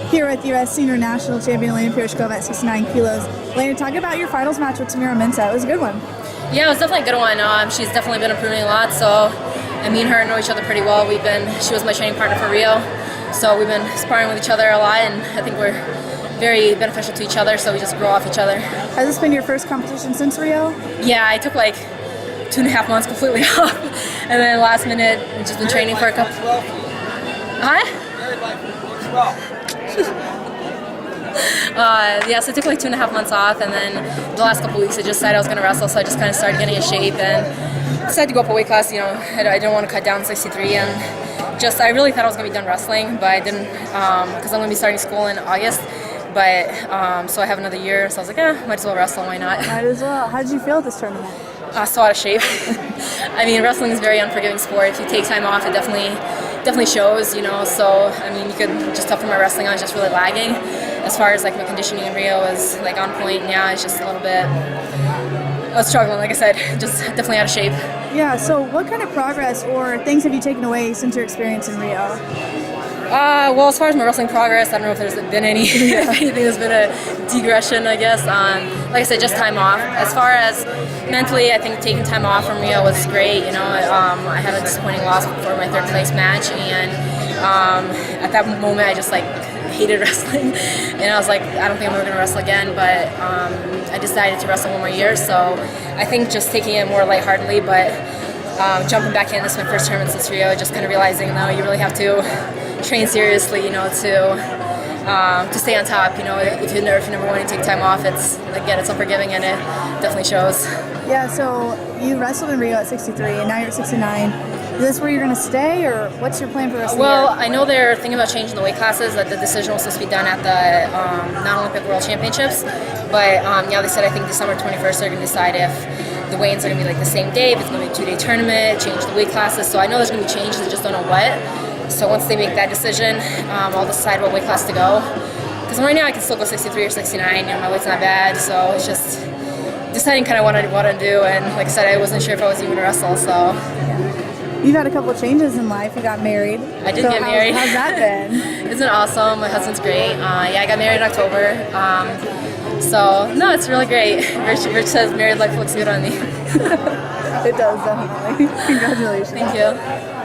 here with U.S. Senior National Champion Elena Pirozhkova at 69 kilos. Elena, talk about your finals match with Tamira Mensah. It was a good one. Yeah, it was definitely a good one. She's definitely been improving a lot, so me and her know each other pretty well. She was my training partner for Rio, so we've been sparring with each other a lot, and I think we're very beneficial to each other, so we just grow off each other. Has this been your first competition since Rio? Yeah, I took like 2.5 months completely off, and then last minute, just been training for a couple. Huh? Yeah, so I took like 2.5 months off, and then the last couple weeks I just decided I was going to wrestle, so I just kind of started getting in shape and decided to go up a weight class. You know, I didn't want to cut down to 63, and I really thought I was going to be done wrestling, but I didn't, because I'm going to be starting school in August. But so I have another year, so I was like, might as well wrestle, why not? Might as well. How did you feel at this tournament? So out of shape. I mean, wrestling is a very unforgiving sport. If you take time off, it definitely shows, you know. So I mean, you could just tell from my wrestling, I was just really lagging. As far as like my conditioning in Rio was like on point. Now it's just a little bit. I was struggling, like I said, just definitely out of shape. Yeah. So what kind of progress or things have you taken away since your experience in Rio? Well, as far as my wrestling progress, I don't know if there's been any. If anything, there's been a digression, I guess. Like I said, just time off. As far as mentally, I think taking time off from Rio was great. You know, I had a disappointing loss before my third place match, and at that moment, I just like hated wrestling, and I was like, I don't think I'm ever gonna wrestle again. But I decided to wrestle one more year, so I think just taking it more lightheartedly, but jumping back in. This is my first tournament since Rio. Just kind of realizing, no, you really have to train seriously, you know, to stay on top. You know, if you never want to take time off, it's unforgiving, and it definitely shows. Yeah. So you wrestled in Rio at 63, and now you're at 69. Is this where you're going to stay, or what's your plan for the rest of the year? Well, I know they're thinking about changing the weight classes. That the decision was supposed to be done at the non-Olympic World Championships, but yeah, they said I think December 21st they're going to decide if the weigh-ins are going to be like the same day, if it's going to be a 2-day tournament, change the weight classes. So I know there's going to be changes. I just don't know what. So once they make that decision, I'll decide what weight class to go. Because right now I can still go 63 or 69. You know, my weight's not bad, so it's just deciding kind of what I want to do. And like I said, I wasn't sure if I was even going to wrestle. So yeah. You've had a couple of changes in life. You got married. I did get married. How's that been? It's been awesome. My husband's great. Yeah, I got married in October. So no, it's really great. Rich says married life looks good on me. It does, definitely. Congratulations. Thank you.